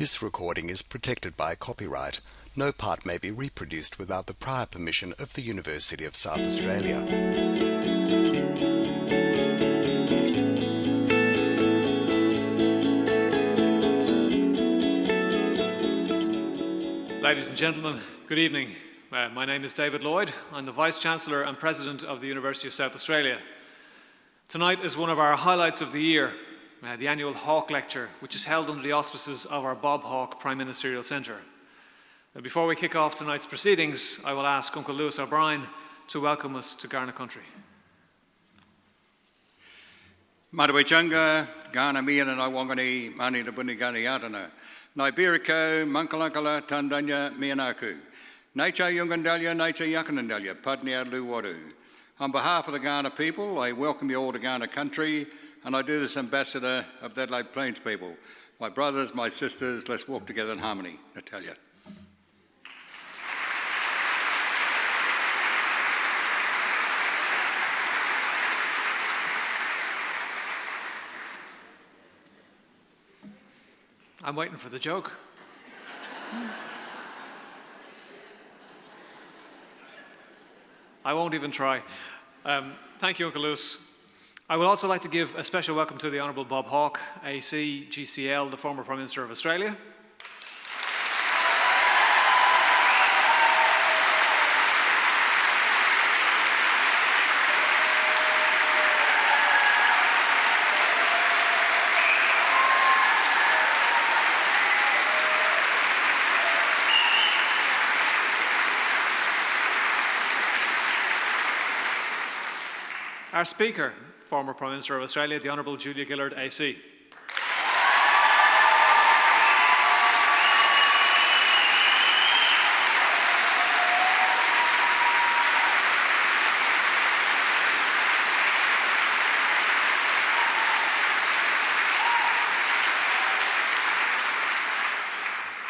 This recording is protected by copyright. No part may be reproduced without the prior permission of the University of South Australia. Ladies and gentlemen, good evening. My name is David Lloyd. I'm the Vice-Chancellor and President of the University of South Australia. Tonight is one of our highlights of the year, the annual Hawke Lecture, which is held under the auspices of our Bob Hawke Prime Ministerial Centre. Before we kick off tonight's proceedings, I will ask Uncle Lewis O'Brien to welcome us to Kaurna country. Marawichanga, Ghana Mian and Iwangani, Mani the Bunigani Adana, Naibiriko, Mankalankala, Tandanya, Mianaku, Nature Yungandalia, Nature Yakanandalia, Padnia Luwadu. On behalf of the Ghana people, I welcome you all to Ghana country, and I do this ambassador of the Adelaide Plains people. My brothers, my sisters, let's walk together in harmony. Natalia. I'm waiting for the joke. I won't even try. Thank you, Uncle Lewis. I would also like to give a special welcome to the Hon Bob Hawke AC, GCL, the former Prime Minister of Australia. Our Speaker, former Prime Minister of Australia, the Honourable Gillard AC.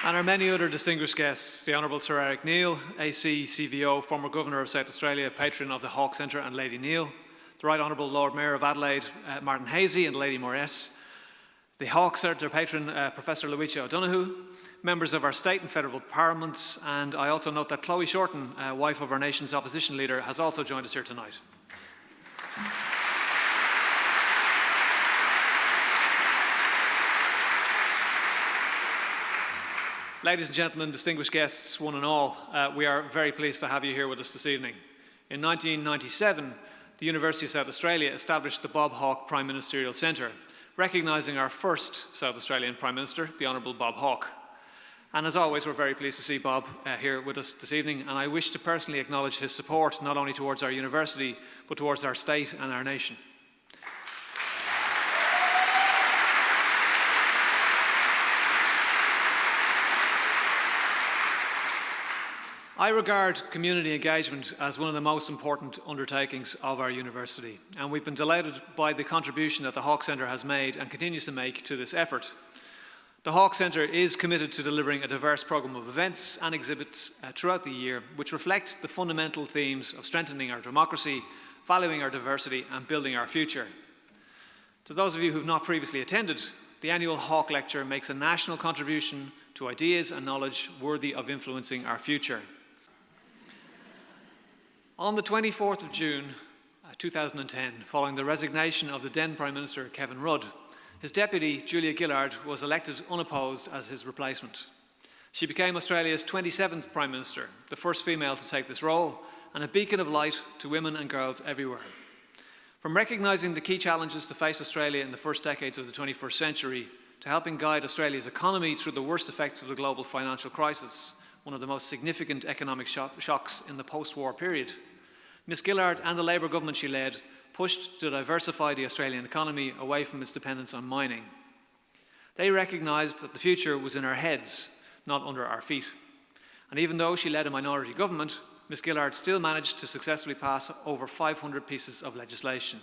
And our many other distinguished guests, the Honourable Sir Eric Neil, AC, CVO, former Governor of South Australia, patron of the Hawke Centre, and Lady Neil, the Right Honourable Lord Mayor of Adelaide, Martin Hazy, and Lady Morris, the Hawke Centre patron, Professor Luigi O'Donoghue, members of our state and federal parliaments, and I also note that Chloe Shorten, wife of our nation's opposition leader, has also joined us here tonight. Ladies and gentlemen, distinguished guests, one and all, we are very pleased to have you here with us this evening. In 1997, the University of South Australia established the Bob Hawke Prime Ministerial Centre, recognising our first South Australian Prime Minister, the Honourable Bob Hawke. And as always, we're very pleased to see Bob here with us this evening, and I wish to personally acknowledge his support not only towards our university, but towards our state and our nation. I regard community engagement as one of the most important undertakings of our university, and we've been delighted by the contribution that the Hawke Centre has made and continues to make to this effort. The Hawke Centre is committed to delivering a diverse programme of events and exhibits throughout the year which reflect the fundamental themes of strengthening our democracy, valuing our diversity and building our future. To those of you who have not previously attended, the annual Hawke Lecture makes a national contribution to ideas and knowledge worthy of influencing our future. On the 24th of June 2010, following the resignation of the then Prime Minister Kevin Rudd, his deputy Julia Gillard was elected unopposed as his replacement. She became Australia's 27th Prime Minister, the first female to take this role, and a beacon of light to women and girls everywhere. From recognising the key challenges to face Australia in the first decades of the 21st century, to helping guide Australia's economy through the worst effects of the global financial crisis, one of the most significant economic shocks in the post-war period, Ms Gillard and the Labour government she led pushed to diversify the Australian economy away from its dependence on mining. They recognised that the future was in our heads, not under our feet. And even though she led a minority government, Ms Gillard still managed to successfully pass over 500 pieces of legislation.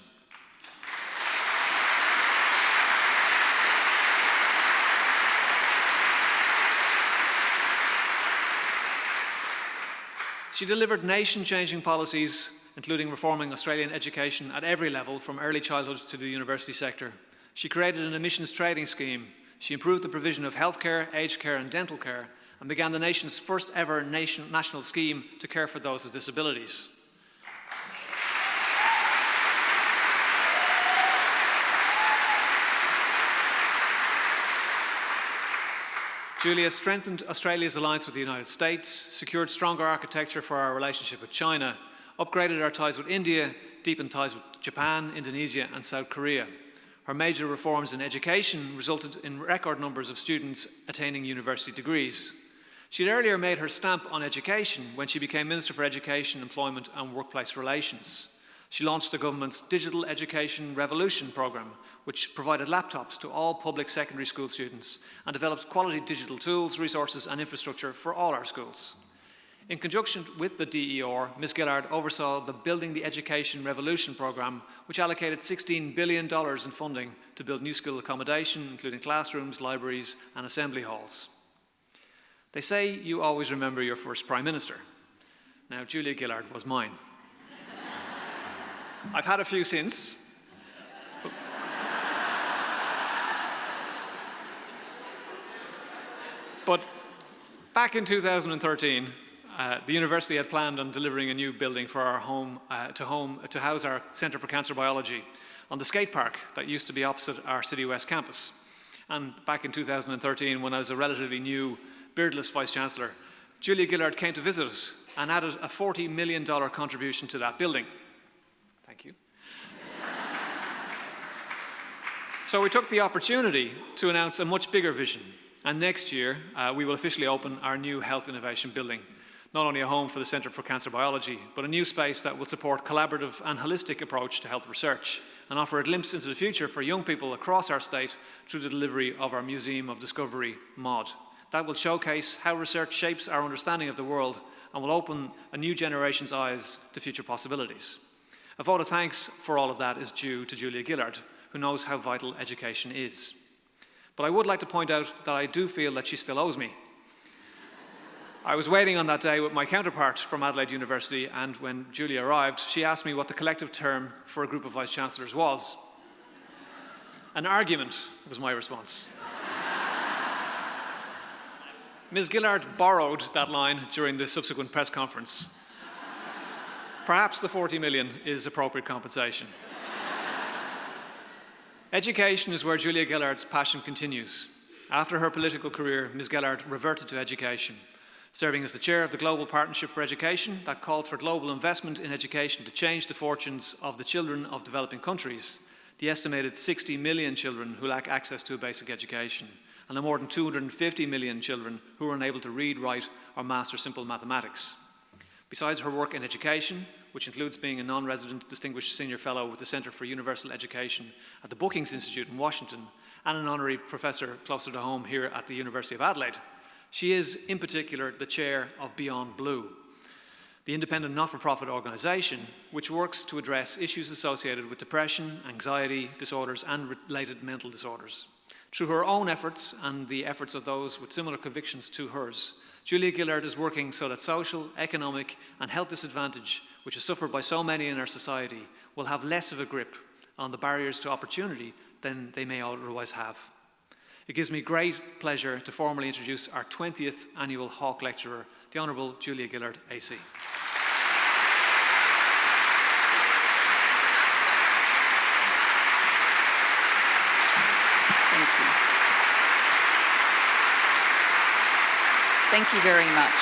She delivered nation-changing policies, including reforming Australian education at every level, from early childhood to the university sector. She created an emissions trading scheme She improved the provision of healthcare, aged care and dental care, and began the nation's first ever national scheme to care for those with disabilities. Julia strengthened Australia's alliance with the United States, secured stronger architecture for our relationship with China, upgraded our ties with India, deepened ties with Japan, Indonesia and South Korea. Her major reforms in education resulted in record numbers of students attaining university degrees. She had earlier made her stamp on education when she became Minister for Education, Employment and Workplace Relations. She launched the government's Digital Education Revolution programme, which provided laptops to all public secondary school students and developed quality digital tools, resources and infrastructure for all our schools. In conjunction with the DER, Ms Gillard oversaw the Building the Education Revolution programme, which allocated $16 billion in funding to build new school accommodation, including classrooms, libraries and assembly halls. They say you always remember your first Prime Minister. Now, Julia Gillard was mine. I've had a few since. But back in 2013, the university had planned on delivering a new building for our to house our Centre for Cancer Biology on the skate park that used to be opposite our City West campus. And back in 2013, when I was a relatively new, beardless Vice-Chancellor, Julia Gillard came to visit us and added a $40 million contribution to that building. Thank you. So we took the opportunity to announce a much bigger vision. And next year, we will officially open our new Health Innovation Building. Not only a home for the Centre for Cancer Biology, but a new space that will support collaborative and holistic approach to health research and offer a glimpse into the future for young people across our state through the delivery of our Museum of Discovery mod. That will showcase how research shapes our understanding of the world and will open a new generation's eyes to future possibilities. A vote of thanks for all of that is due to Julia Gillard, who knows how vital education is. But I would like to point out that I do feel that she still owes me. I was waiting on that day with my counterpart from Adelaide University, and when Julia arrived, she asked me what the collective term for a group of Vice-Chancellors was. An argument was my response. Ms Gillard borrowed that line during the subsequent press conference. Perhaps the 40 million is appropriate compensation. Education is where Julia Gillard's passion continues. After her political career, Ms Gillard reverted to education, serving as the chair of the Global Partnership for Education that calls for global investment in education to change the fortunes of the children of developing countries, the estimated 60 million children who lack access to a basic education, and the more than 250 million children who are unable to read, write, or master simple mathematics. Besides her work in education, which includes being a non-resident Distinguished Senior Fellow with the Centre for Universal Education at the Brookings Institute in Washington, and an honorary professor closer to home here at the University of Adelaide, she is, in particular, the chair of Beyond Blue, the independent not-for-profit organisation which works to address issues associated with depression, anxiety disorders and related mental disorders. Through her own efforts and the efforts of those with similar convictions to hers, Julia Gillard is working so that social, economic and health disadvantage, which is suffered by so many in our society, will have less of a grip on the barriers to opportunity than they may otherwise have. It gives me great pleasure to formally introduce our 20th annual Hawke Lecturer, the Honourable Julia Gillard AC. Thank you very much.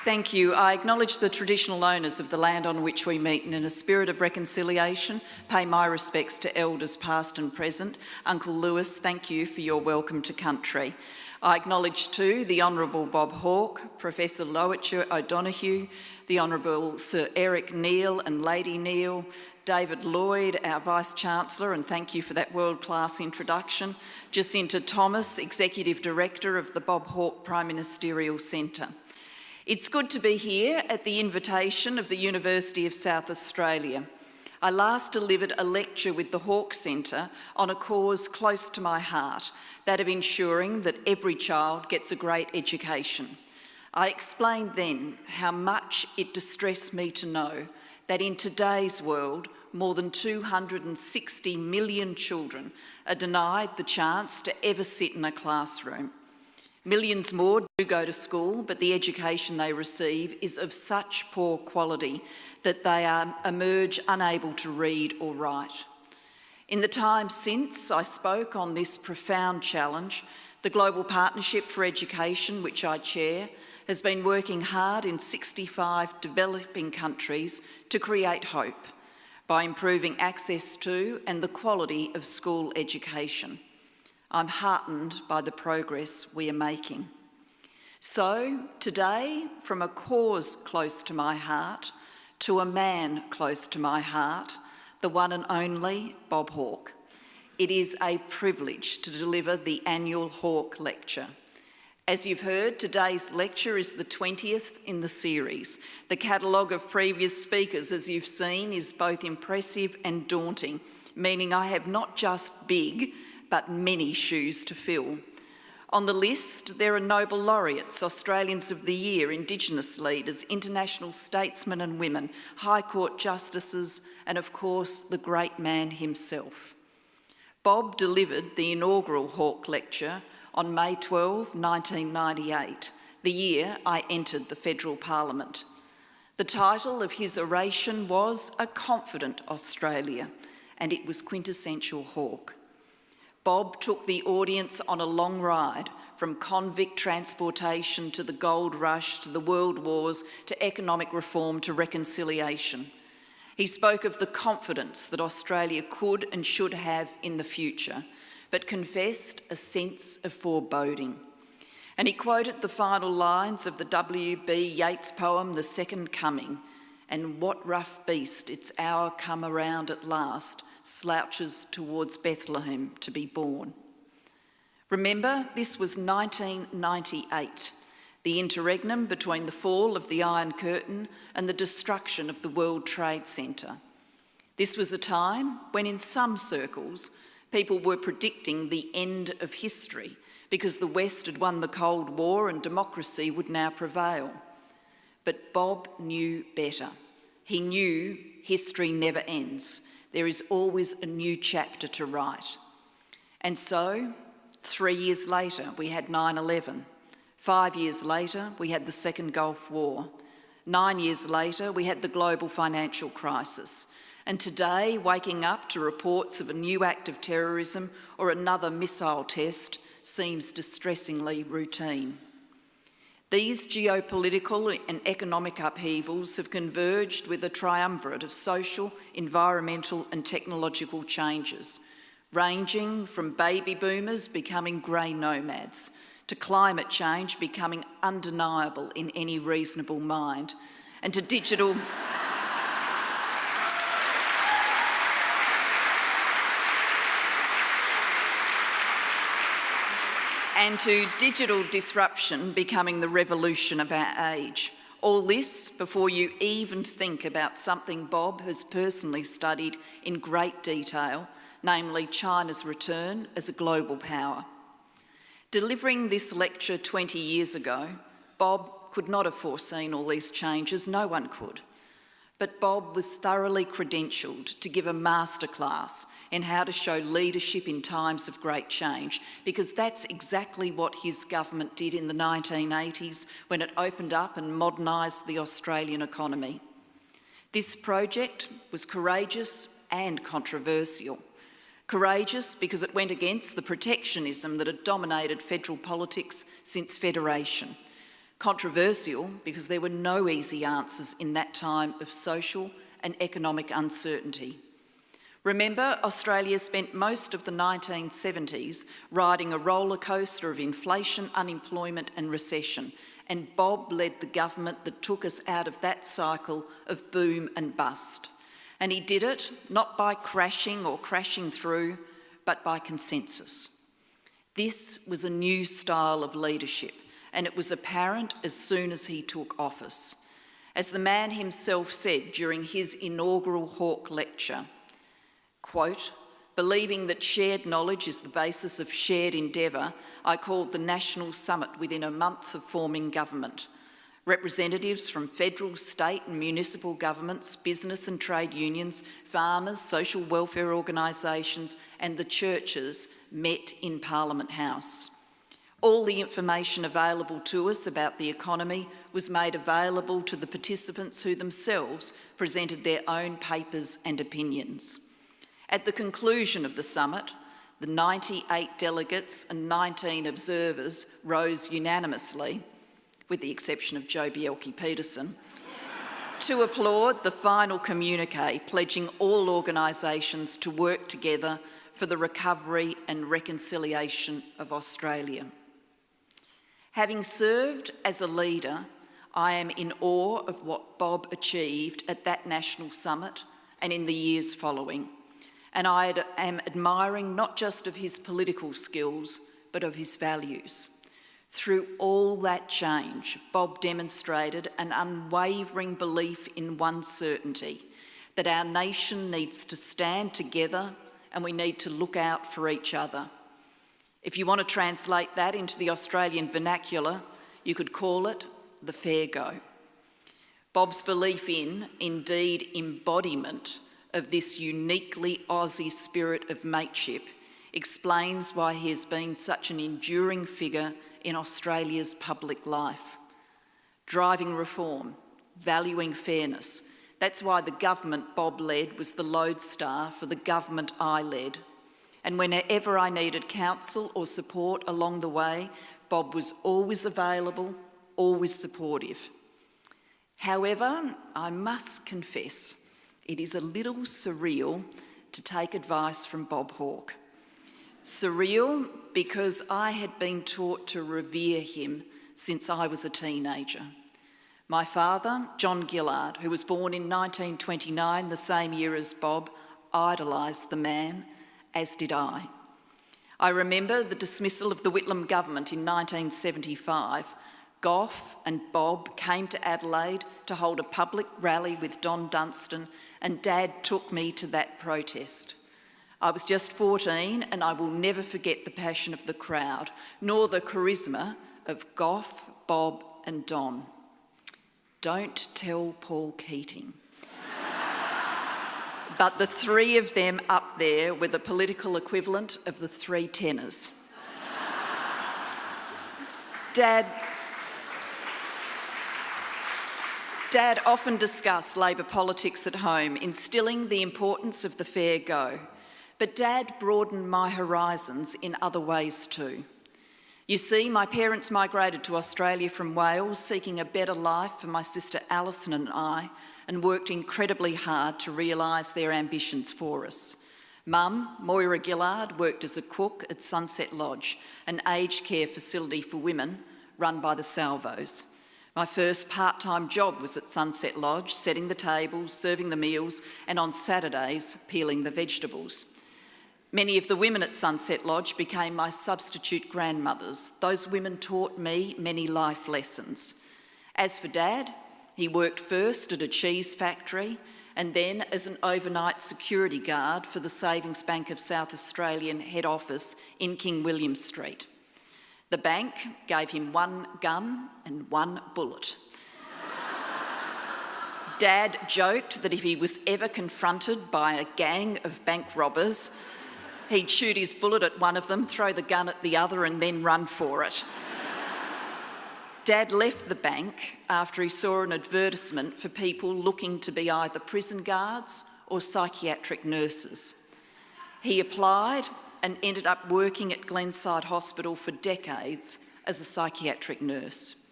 Thank you. I acknowledge the traditional owners of the land on which we meet, and in a spirit of reconciliation, pay my respects to elders past and present. Uncle Lewis, thank you for your welcome to country. I acknowledge too the Honourable Bob Hawke, Professor Loitcher O'Donoghue, the Honourable Sir Eric Neal and Lady Neal, David Lloyd, our Vice-Chancellor, and thank you for that world-class introduction, Jacinta Thomas, Executive Director of the Bob Hawke Prime Ministerial Centre. It's good to be here at the invitation of the University of South Australia. I last delivered a lecture with the Hawke Centre on a cause close to my heart, that of ensuring that every child gets a great education. I explained then how much it distressed me to know that in today's world, more than 260 million children are denied the chance to ever sit in a classroom. Millions more do go to school, but the education they receive is of such poor quality that they emerge unable to read or write. In the time since I spoke on this profound challenge, the Global Partnership for Education, which I chair, has been working hard in 65 developing countries to create hope by improving access to and the quality of school education. I'm heartened by the progress we are making. So today, from a cause close to my heart to a man close to my heart, the one and only Bob Hawke, it is a privilege to deliver the annual Hawke Lecture. As you've heard, today's lecture is the 20th in the series. The catalogue of previous speakers, as you've seen, is both impressive and daunting, meaning I have not just big, but many shoes to fill. On the list, there are Nobel laureates, Australians of the Year, Indigenous leaders, international statesmen and women, High Court justices, and of course, the great man himself. Bob delivered the inaugural Hawke Lecture on May 12, 1998, the year I entered the Federal Parliament. The title of his oration was A Confident Australia, and it was quintessential Hawke. Bob took the audience on a long ride, from convict transportation to the gold rush to the world wars to economic reform to reconciliation. He spoke of the confidence that Australia could and should have in the future, but confessed a sense of foreboding. And he quoted the final lines of the W.B. Yeats poem, The Second Coming, and what rough beast, its hour come around at last, slouches towards Bethlehem to be born. Remember, this was 1998, the interregnum between the fall of the Iron Curtain and the destruction of the World Trade Centre. This was a time when, in some circles, people were predicting the end of history because the West had won the Cold War and democracy would now prevail. But Bob knew better. He knew history never ends. There is always a new chapter to write. And so, 3 years later, we had 9/11. 5 years later, we had the Second Gulf War. 9 years later, we had the global financial crisis. And today, waking up to reports of a new act of terrorism or another missile test seems distressingly routine. These geopolitical and economic upheavals have converged with a triumvirate of social, environmental and technological changes, ranging from baby boomers becoming grey nomads to climate change becoming undeniable in any reasonable mind, and to digital disruption becoming the revolution of our age. All this before you even think about something Bob has personally studied in great detail, namely China's return as a global power. Delivering this lecture 20 years ago, Bob could not have foreseen all these changes, no one could. But Bob was thoroughly credentialed to give a masterclass in how to show leadership in times of great change, because that's exactly what his government did in the 1980s when it opened up and modernised the Australian economy. This project was courageous and controversial. Courageous because it went against the protectionism that had dominated federal politics since Federation. Controversial because there were no easy answers in that time of social and economic uncertainty. Remember, Australia spent most of the 1970s riding a roller coaster of inflation, unemployment and recession, and Bob led the government that took us out of that cycle of boom and bust. And he did it not by crashing or crashing through, but by consensus. This was a new style of leadership, and it was apparent as soon as he took office. As the man himself said during his inaugural Hawke Lecture, quote, "Believing that shared knowledge is the basis of shared endeavour, I called the National Summit within a month of forming government. Representatives from federal, state and municipal governments, business and trade unions, farmers, social welfare organisations and the churches met in Parliament House. All the information available to us about the economy was made available to the participants who themselves presented their own papers and opinions. At the conclusion of the summit, the 98 delegates and 19 observers rose unanimously, with the exception of Joe Bielke-Peterson, to applaud the final communique pledging all organisations to work together for the recovery and reconciliation of Australia. Having served as a leader, I am in awe of what Bob achieved at that national summit and in the years following. And I am admiring not just of his political skills, but of his values. Through all that change, Bob demonstrated an unwavering belief in one certainty, that our nation needs to stand together and we need to look out for each other. If you want to translate that into the Australian vernacular, you could call it the fair go. Bob's belief in, indeed embodiment, of this uniquely Aussie spirit of mateship explains why he has been such an enduring figure in Australia's public life. Driving reform, valuing fairness, that's why the government Bob led was the lodestar for the government I led. And whenever I needed counsel or support along the way, Bob was always available, always supportive. However, I must confess, it is a little surreal to take advice from Bob Hawke. Surreal because I had been taught to revere him since I was a teenager. My father, John Gillard, who was born in 1929, the same year as Bob, idolised the man, as did I. I remember the dismissal of the Whitlam government in 1975. Gough and Bob came to Adelaide to hold a public rally with Don Dunstan, and Dad took me to that protest. I was just 14 and I will never forget the passion of the crowd, nor the charisma of Gough, Bob and Don. Don't tell Paul Keating. But the three of them up there were the political equivalent of the three tenors. Dad often discussed Labor politics at home, instilling the importance of the fair go. But Dad broadened my horizons in other ways too. You see, my parents migrated to Australia from Wales, seeking a better life for my sister Alison and I, and worked incredibly hard to realise their ambitions for us. Mum, Moira Gillard, worked as a cook at Sunset Lodge, an aged care facility for women run by the Salvos. My first part-time job was at Sunset Lodge, setting the tables, serving the meals, and on Saturdays, peeling the vegetables. Many of the women at Sunset Lodge became my substitute grandmothers. Those women taught me many life lessons. As for Dad, he worked first at a cheese factory and then as an overnight security guard for the Savings Bank of South Australian head office in King William Street. The bank gave him one gun and one bullet. Dad joked that if he was ever confronted by a gang of bank robbers, he'd shoot his bullet at one of them, throw the gun at the other and then run for it. Dad left the bank after he saw an advertisement for people looking to be either prison guards or psychiatric nurses. He applied and ended up working at Glenside Hospital for decades as a psychiatric nurse.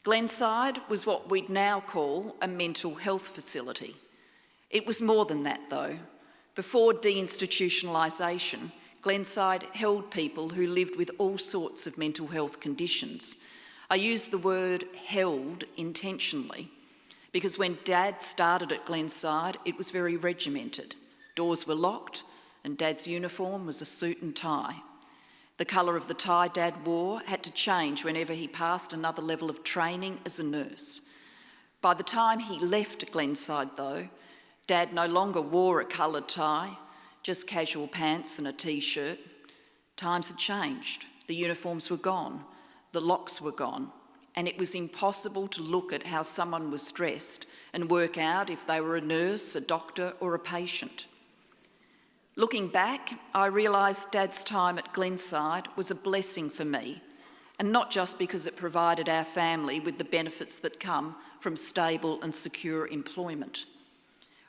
Glenside was what we'd now call a mental health facility. It was more than that though. Before deinstitutionalisation, Glenside held people who lived with all sorts of mental health conditions. I use the word held intentionally because when Dad started at Glenside, it was very regimented. Doors were locked and Dad's uniform was a suit and tie. The colour of the tie Dad wore had to change whenever he passed another level of training as a nurse. By the time he left Glenside though, Dad no longer wore a coloured tie, just casual pants and a t-shirt. Times had changed. The uniforms were gone. The locks were gone. and it was impossible to look at how someone was dressed and work out if they were a nurse, a doctor, or a patient. Looking back, I realised Dad's time at Glenside was a blessing for me, and not just because it provided our family with the benefits that come from stable and secure employment.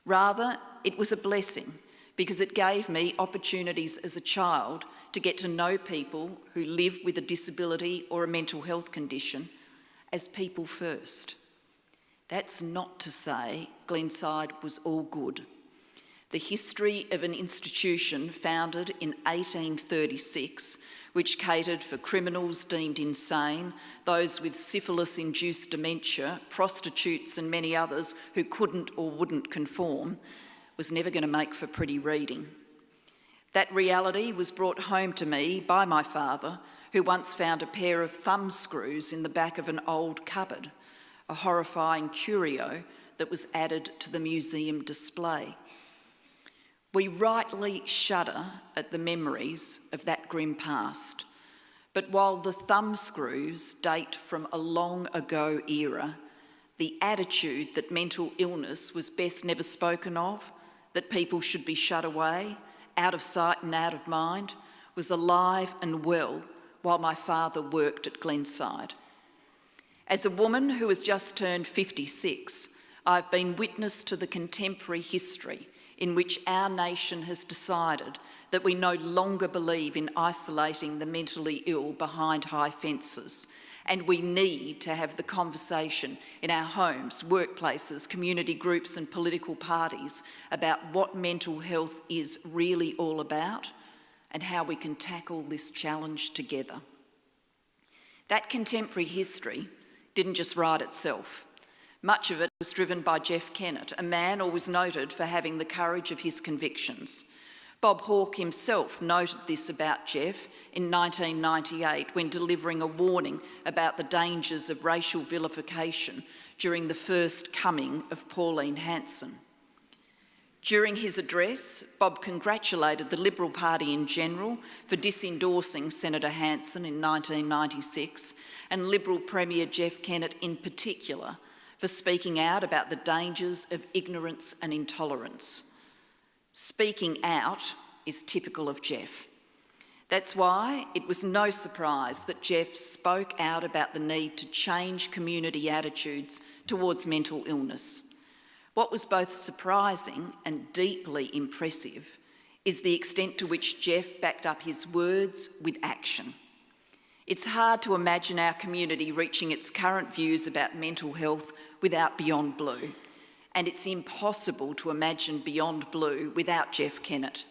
Rather, it was a blessing because it gave me opportunities as a child to get to know people who live with a disability or a mental health condition as people first. That's not to say Glenside was all good. The history of an institution founded in 1836, which catered for criminals deemed insane, those with syphilis-induced dementia, prostitutes and many others who couldn't or wouldn't conform, was never going to make for pretty reading. That reality was brought home to me by my father, who once found a pair of thumb screws in the back of an old cupboard, a horrifying curio that was added to the museum display. We rightly shudder at the memories of that grim past, but while the thumb screws date from a long ago era, the attitude that mental illness was best never spoken of, that people should be shut away, out of sight and out of mind, was alive and well while my father worked at Glenside. As a woman who has just turned 56, I've been witness to the contemporary history in which our nation has decided that we no longer believe in isolating the mentally ill behind high fences, and we need to have the conversation in our homes, workplaces, community groups and political parties about what mental health is really all about and how we can tackle this challenge together. That contemporary history didn't just write itself. Much of it was driven by Jeff Kennett, a man always noted for having the courage of his convictions. Bob Hawke himself noted this about Jeff in 1998 when delivering a warning about the dangers of racial vilification during the first coming of Pauline Hanson. During his address, Bob congratulated the Liberal Party in general for disendorsing Senator Hanson in 1996 and Liberal Premier Jeff Kennett in particular for speaking out about the dangers of ignorance and intolerance. Speaking out is typical of Jeff. That's why it was no surprise that Jeff spoke out about the need to change community attitudes towards mental illness. What was both surprising and deeply impressive is the extent to which Jeff backed up his words with action. It's hard to imagine our community reaching its current views about mental health without Beyond Blue, and it's impossible to imagine Beyond Blue without Jeff Kennett.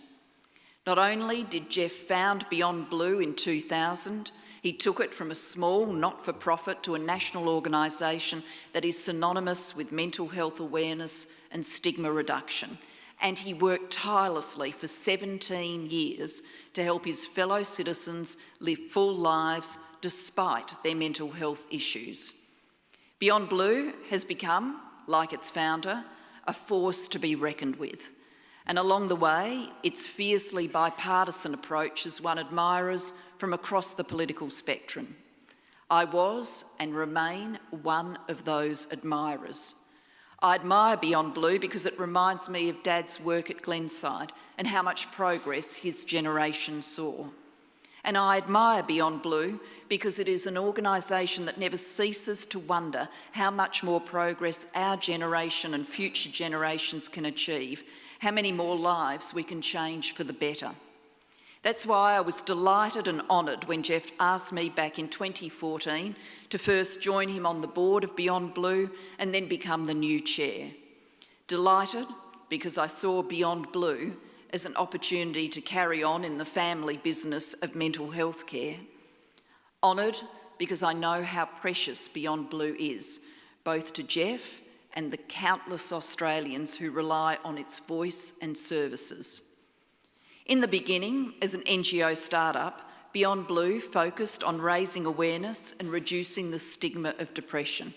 Not only did Jeff found Beyond Blue in 2000, he took it from a small not-for-profit to a national organisation that is synonymous with mental health awareness and stigma reduction. And he worked tirelessly for 17 years to help his fellow citizens live full lives despite their mental health issues. Beyond Blue has become, like its founder, a force to be reckoned with. And along the way, its fiercely bipartisan approach has won admirers from across the political spectrum. I was and remain one of those admirers. I admire Beyond Blue because it reminds me of Dad's work at Glenside and how much progress his generation saw. And I admire Beyond Blue because it is an organisation that never ceases to wonder how much more progress our generation and future generations can achieve, how many more lives we can change for the better. That's why I was delighted and honoured when Jeff asked me back in 2014 to first join him on the board of Beyond Blue and then become the new chair. Delighted because I saw Beyond Blue as an opportunity to carry on in the family business of mental health care. Honoured because I know how precious Beyond Blue is, both to Jeff and the countless Australians who rely on its voice and services. In the beginning, as an NGO startup, Beyond Blue focused on raising awareness and reducing the stigma of depression.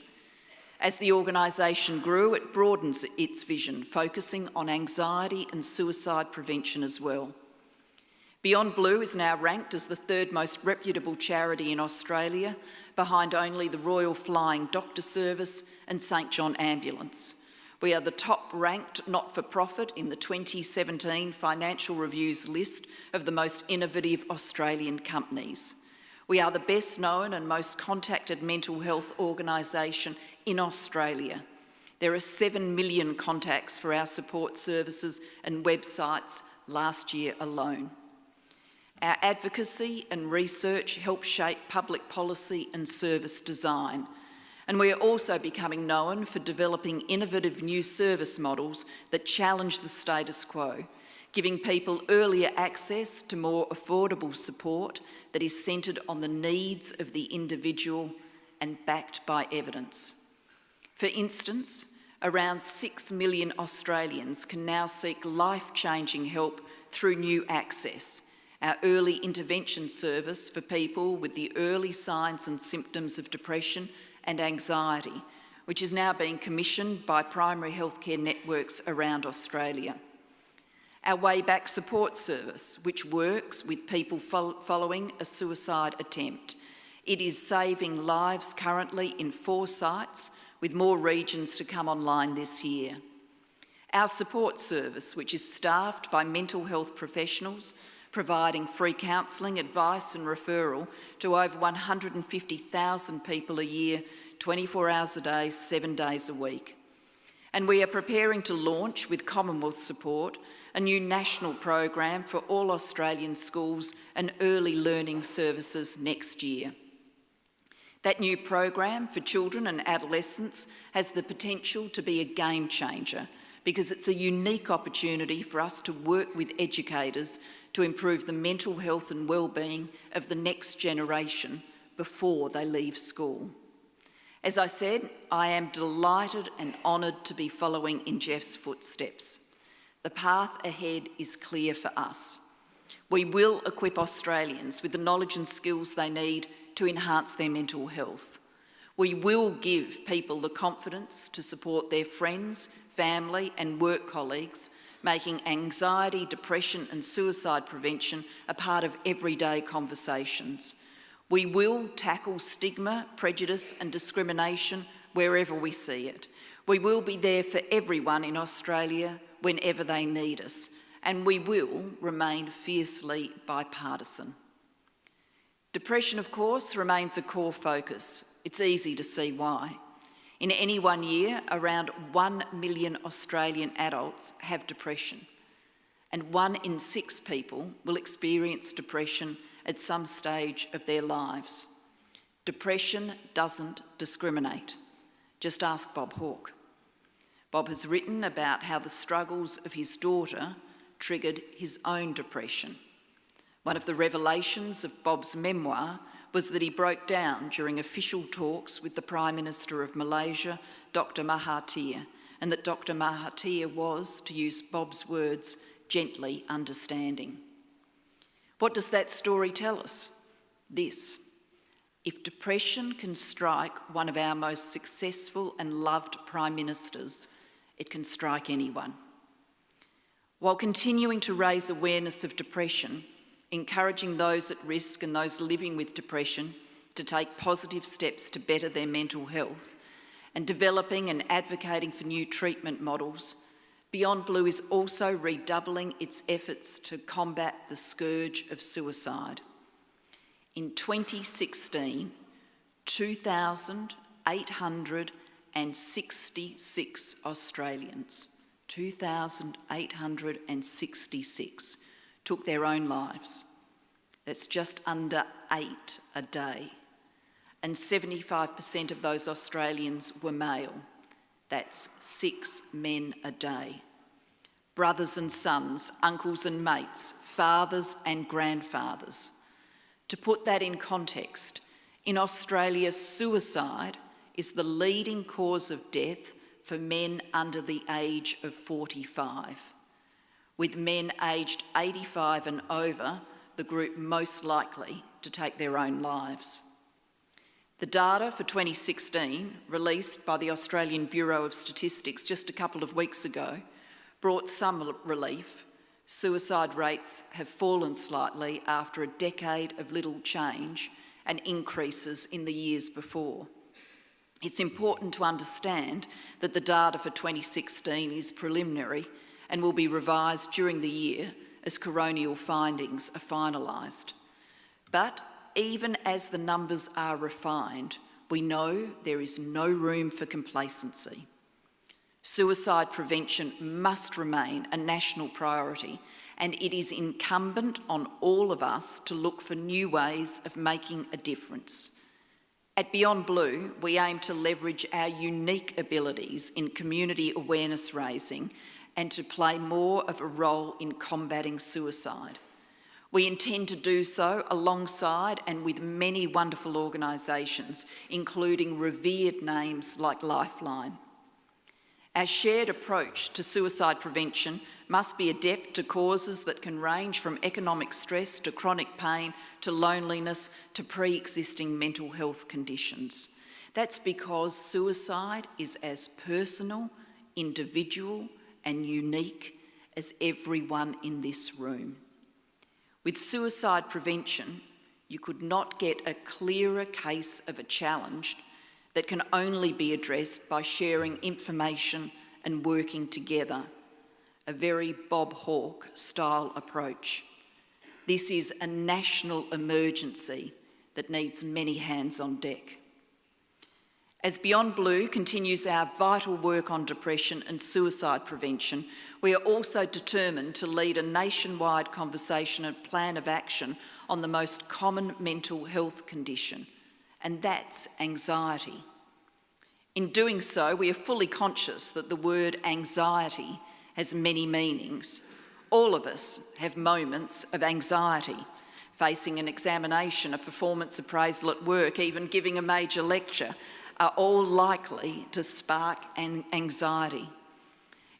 As the organisation grew, it broadens its vision, focusing on anxiety and suicide prevention as well. Beyond Blue is now ranked as the third most reputable charity in Australia, behind only the Royal Flying Doctor Service and St John Ambulance. We are the top-ranked not-for-profit in the 2017 Financial Review's list of the most innovative Australian companies. We are the best-known and most contacted mental health organisation in Australia. There are 7 million contacts for our support services and websites last year alone. Our advocacy and research help shape public policy and service design. And we are also becoming known for developing innovative new service models that challenge the status quo, giving people earlier access to more affordable support that is centred on the needs of the individual and backed by evidence. For instance, around 6 million Australians can now seek life-changing help through New Access, our early intervention service for people with the early signs and symptoms of depression and anxiety, which is now being commissioned by primary healthcare networks around Australia. Our Way Back support service, which works with people following a suicide attempt. It is saving lives currently in 4 sites, with more regions to come online this year. Our support service, which is staffed by mental health professionals, providing free counselling, advice and referral to over 150,000 people a year, 24 hours a day, 7 days a week. And we are preparing to launch, with Commonwealth support, a new national program for all Australian schools and early learning services next year. That new program for children and adolescents has the potential to be a game changer, because it's a unique opportunity for us to work with educators to improve the mental health and well-being of the next generation before they leave school. As I said, I am delighted and honoured to be following in Jeff's footsteps. The path ahead is clear for us. We will equip Australians with the knowledge and skills they need to enhance their mental health. We will give people the confidence to support their friends, family and work colleagues, making anxiety, depression and suicide prevention a part of everyday conversations. We will tackle stigma, prejudice and discrimination wherever we see it. We will be there for everyone in Australia whenever they need us, and we will remain fiercely bipartisan. Depression, of course, remains a core focus. It's easy to see why. In any one year, around 1 million Australian adults have depression, and 1 in 6 people will experience depression at some stage of their lives. Depression doesn't discriminate. Just ask Bob Hawke. Bob has written about how the struggles of his daughter triggered his own depression. One of the revelations of Bob's memoir was that he broke down during official talks with the Prime Minister of Malaysia, Dr. Mahathir, and that Dr. Mahathir was, to use Bob's words, gently understanding. What does that story tell us? This: if depression can strike one of our most successful and loved Prime Ministers, it can strike anyone. While continuing to raise awareness of depression, encouraging those at risk and those living with depression to take positive steps to better their mental health, and developing and advocating for new treatment models, Beyond Blue is also redoubling its efforts to combat the scourge of suicide. In 2016, 2,866 Australians, 2,866, took their own lives. That's just under 8 a day. And 75% of those Australians were male. That's 6 men a day. Brothers and sons, uncles and mates, fathers and grandfathers. To put that in context, in Australia, suicide is the leading cause of death for men under the age of 45, with men aged 85 and over the group most likely to take their own lives. The data for 2016, released by the Australian Bureau of Statistics just a couple of weeks ago, brought some relief, Suicide rates have fallen slightly after a decade of little change and increases in the years before. It's important to understand that the data for 2016 is preliminary and will be revised during the year as coronial findings are finalised. But even as the numbers are refined, we know there is no room for complacency. Suicide prevention must remain a national priority, and it is incumbent on all of us to look for new ways of making a difference. At Beyond Blue, we aim to leverage our unique abilities in community awareness raising and to play more of a role in combating suicide. We intend to do so alongside and with many wonderful organisations, including revered names like Lifeline. Our shared approach to suicide prevention must be adept to causes that can range from economic stress to chronic pain to loneliness to pre-existing mental health conditions. That's because suicide is as personal, individual and unique as everyone in this room. With suicide prevention, you could not get a clearer case of a challenge that can only be addressed by sharing information and working together, a very Bob Hawke style approach. This is a national emergency that needs many hands on deck. As Beyond Blue continues our vital work on depression and suicide prevention, we are also determined to lead a nationwide conversation and plan of action on the most common mental health condition, and that's anxiety. In doing so, we are fully conscious that the word anxiety has many meanings. All of us have moments of anxiety, facing an examination, a performance appraisal at work, even giving a major lecture, are all likely to spark anxiety.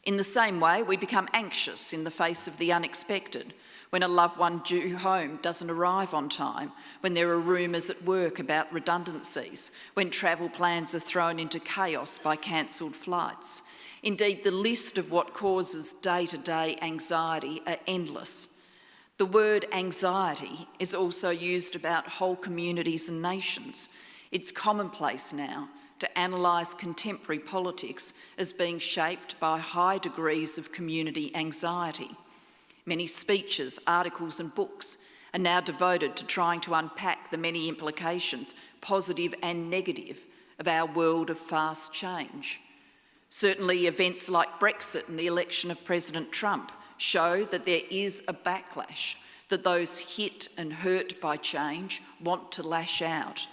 In the same way, we become anxious in the face of the unexpected, when a loved one due home doesn't arrive on time, when there are rumours at work about redundancies, when travel plans are thrown into chaos by cancelled flights. Indeed, the list of what causes day-to-day anxiety are endless. The word anxiety is also used about whole communities and nations. It's commonplace now to analyse contemporary politics as being shaped by high degrees of community anxiety. Many speeches, articles and books are now devoted to trying to unpack the many implications, positive and negative, of our world of fast change. Certainly events like Brexit and the election of President Trump show that there is a backlash, that those hit and hurt by change want to lash out.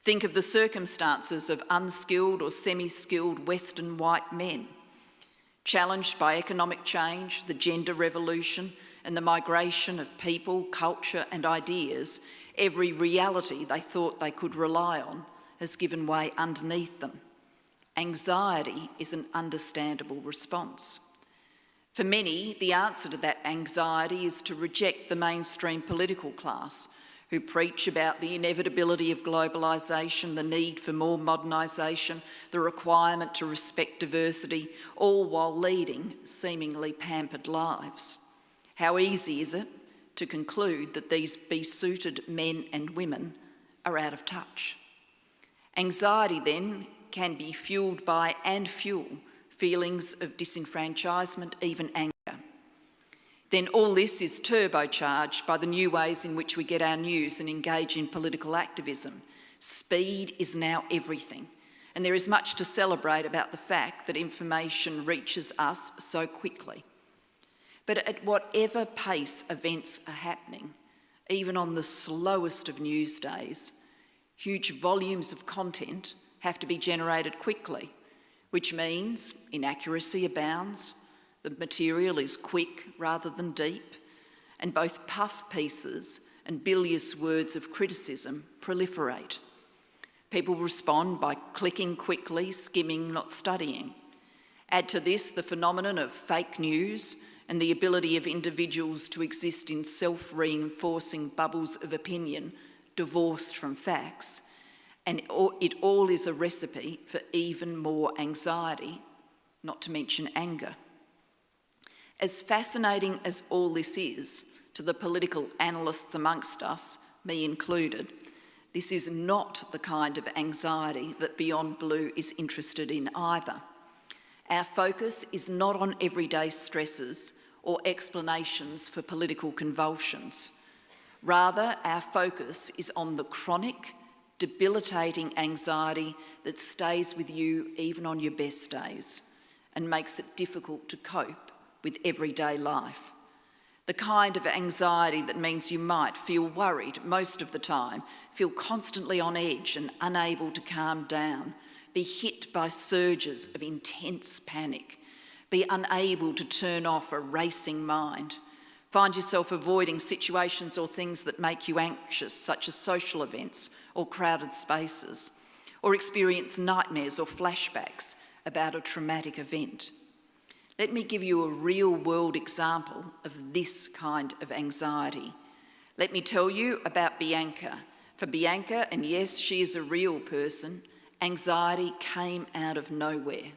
Think of the circumstances of unskilled or semi-skilled Western white men. Challenged by economic change, the gender revolution, and the migration of people, culture and ideas, every reality they thought they could rely on has given way underneath them. Anxiety is an understandable response. For many, the answer to that anxiety is to reject the mainstream political class, who preach about the inevitability of globalisation, the need for more modernisation, the requirement to respect diversity, all while leading seemingly pampered lives. How easy is it to conclude that these besuited men and women are out of touch? Anxiety then can be fuelled by and fuel feelings of disenfranchisement, even anger. Then all this is turbocharged by the new ways in which we get our news and engage in political activism. Speed is now everything, and there is much to celebrate about the fact that information reaches us so quickly. But at whatever pace events are happening, even on the slowest of news days, huge volumes of content have to be generated quickly, which means inaccuracy abounds, the material is quick rather than deep, and both puff pieces and bilious words of criticism proliferate. People respond by clicking quickly, skimming, not studying. Add to this the phenomenon of fake news and the ability of individuals to exist in self-reinforcing bubbles of opinion divorced from facts, and it all is a recipe for even more anxiety, not to mention anger. As fascinating as all this is to the political analysts amongst us, me included, this is not the kind of anxiety that Beyond Blue is interested in either. Our focus is not on everyday stresses or explanations for political convulsions. Rather, our focus is on the chronic, debilitating anxiety that stays with you even on your best days and makes it difficult to cope with everyday life. The kind of anxiety that means you might feel worried most of the time, feel constantly on edge and unable to calm down, be hit by surges of intense panic, be unable to turn off a racing mind, find yourself avoiding situations or things that make you anxious, such as social events or crowded spaces, or experience nightmares or flashbacks about a traumatic event. Let me give you a real-world example of this kind of anxiety. Let me tell you about Bianca. For Bianca, and yes, she is a real person, anxiety came out of nowhere.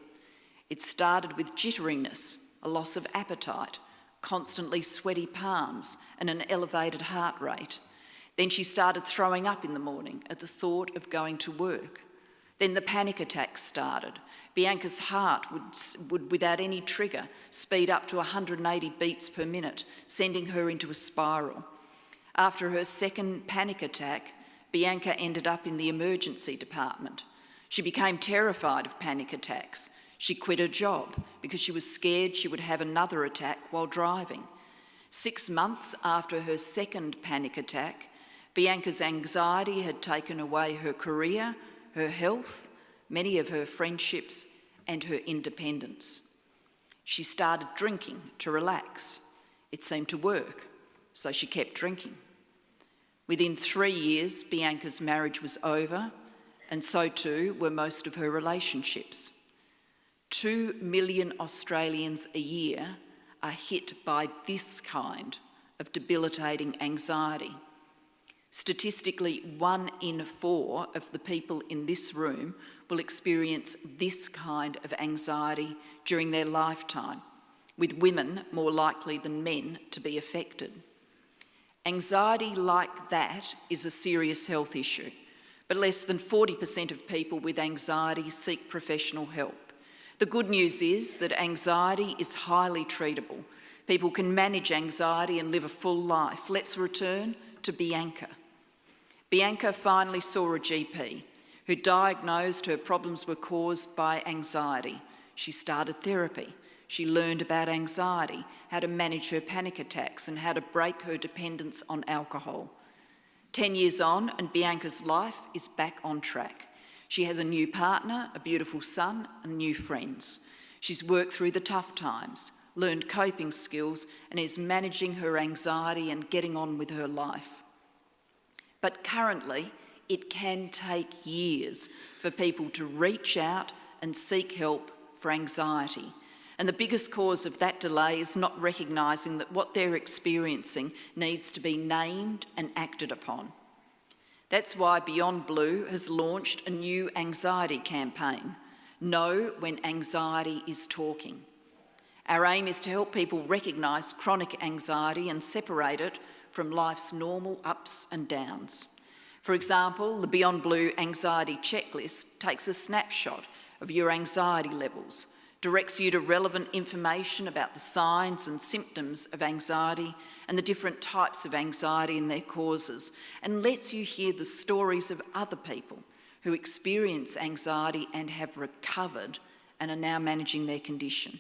It started with jitteriness, a loss of appetite, constantly sweaty palms, and an elevated heart rate. Then she started throwing up in the morning at the thought of going to work. Then the panic attacks started. Bianca's heart would, without any trigger, speed up to 180 beats per minute, sending her into a spiral. After her second panic attack, Bianca ended up in the emergency department. She became terrified of panic attacks. She quit her job because she was scared she would have another attack while driving. 6 months after her second panic attack, Bianca's anxiety had taken away her career, her health, many of her friendships, and her independence. She started drinking to relax. It seemed to work, so she kept drinking. Within 3 years, Bianca's marriage was over, and so too were most of her relationships. 2 million Australians a year are hit by this kind of debilitating anxiety. Statistically, 1 in 4 of the people in this room will experience this kind of anxiety during their lifetime, with women more likely than men to be affected. Anxiety like that is a serious health issue, but less than 40% of people with anxiety seek professional help. The good news is that anxiety is highly treatable. People can manage anxiety and live a full life. Let's return to Bianca. Bianca finally saw a GP who diagnosed her problems were caused by anxiety. She started therapy. She learned about anxiety, how to manage her panic attacks, and how to break her dependence on alcohol. 10 years on, and Bianca's life is back on track. She has a new partner, a beautiful son, and new friends. She's worked through the tough times, learned coping skills, and is managing her anxiety and getting on with her life. But currently, it can take years for people to reach out and seek help for anxiety. And the biggest cause of that delay is not recognising that what they're experiencing needs to be named and acted upon. That's why Beyond Blue has launched a new anxiety campaign, Know When Anxiety is Talking. Our aim is to help people recognise chronic anxiety and separate it from life's normal ups and downs. For example, the Beyond Blue anxiety checklist takes a snapshot of your anxiety levels, directs you to relevant information about the signs and symptoms of anxiety and the different types of anxiety and their causes, and lets you hear the stories of other people who experience anxiety and have recovered and are now managing their condition.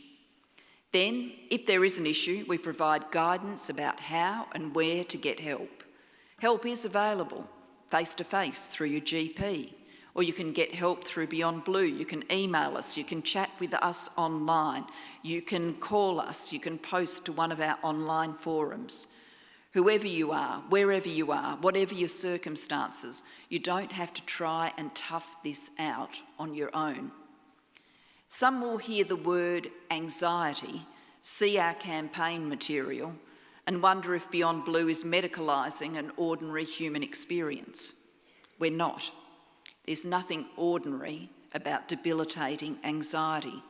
Then, if there is an issue, we provide guidance about how and where to get help. Help is available face-to-face through your GP, or you can get help through Beyond Blue. You can email us, you can chat with us online, you can call us, you can post to one of our online forums. Whoever you are, wherever you are, whatever your circumstances, you don't have to try and tough this out on your own. Some will hear the word anxiety, see our campaign material, and wonder if Beyond Blue is medicalising an ordinary human experience. We're not. There's nothing ordinary about debilitating anxiety.